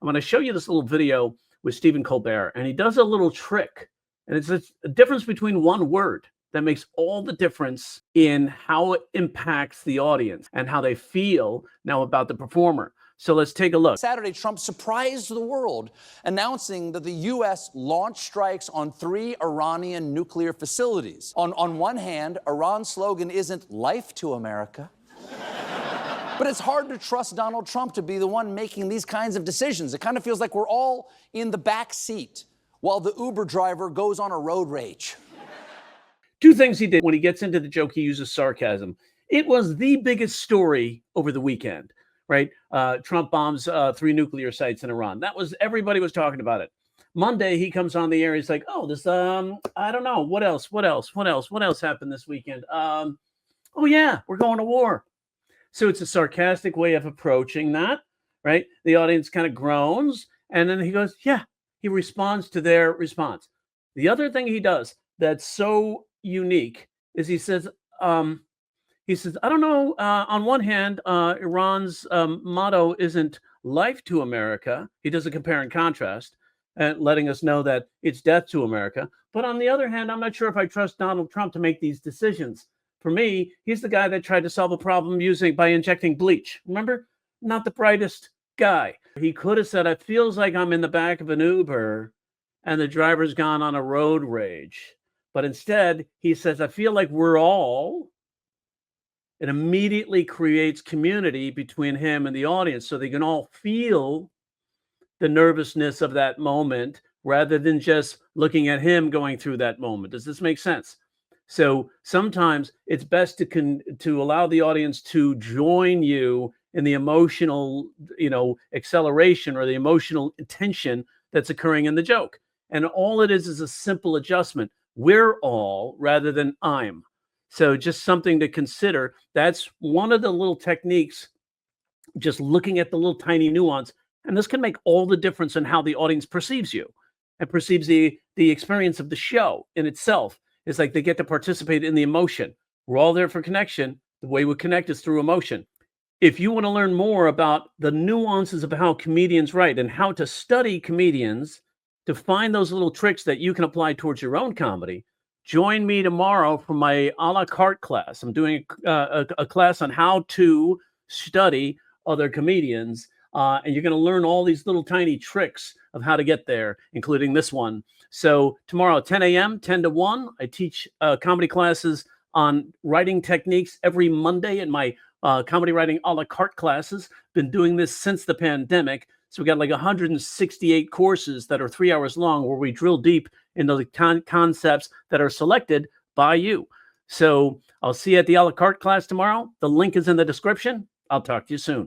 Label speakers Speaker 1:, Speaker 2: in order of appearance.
Speaker 1: I'm going to show you this little video with Stephen Colbert, and he does a little trick. And it's a difference between one word that makes all the difference in how it impacts the audience and how they feel now about the performer. So let's take a look.
Speaker 2: Saturday, Trump surprised the world, announcing that the U.S. launched strikes on 3 Iranian nuclear facilities. On one hand, Iran's slogan isn't "Life to America." But it's hard to trust Donald Trump to be the one making these kinds of decisions. It kind of feels like we're all in the back seat while the Uber driver goes on a road rage.
Speaker 1: 2 things he did. When he gets into the joke, he uses sarcasm. It was the biggest story over the weekend, right? Trump bombs 3 nuclear sites in Iran. Everybody was talking about it. Monday, he comes on the air. He's like, oh, this, I don't know. What else happened this weekend? Oh, yeah, we're going to war. So it's a sarcastic way of approaching that, right? The audience kind of groans, and then he goes, yeah, he responds to their response. The other thing he does that's so unique is he says, I don't know, on one hand, Iran's motto isn't life to America. He does a compare and contrast, letting us know that it's death to America. But on the other hand, I'm not sure if I trust Donald Trump to make these decisions. For me, he's the guy that tried to solve a problem by injecting bleach. Remember? Not the brightest guy. He could have said, it feels like I'm in the back of an Uber and the driver's gone on a road rage. But instead, he says, I feel like we're all. It immediately creates community between him and the audience so they can all feel the nervousness of that moment rather than just looking at him going through that moment. Does this make sense? So sometimes it's best to allow the audience to join you in the emotional, acceleration or the emotional tension that's occurring in the joke. And all it is a simple adjustment. We're all rather than I'm. So just something to consider. That's one of the little techniques, just looking at the little tiny nuance. And this can make all the difference in how the audience perceives you and perceives the experience of the show in itself. It's like they get to participate in the emotion. We're all there for connection. The way we connect is through emotion. If you want to learn more about the nuances of how comedians write and how to study comedians to find those little tricks that you can apply towards your own comedy, join me tomorrow for my a la carte class. I'm doing a class on how to study other comedians. And you're going to learn all these little tiny tricks of how to get there, including this one. So tomorrow, 10 a.m., 10 to 1, I teach comedy classes on writing techniques every Monday in my comedy writing a la carte classes. Been doing this since the pandemic. So we got like 168 courses that are 3 hours long where we drill deep into the concepts that are selected by you. So I'll see you at the a la carte class tomorrow. The link is in the description. I'll talk to you soon.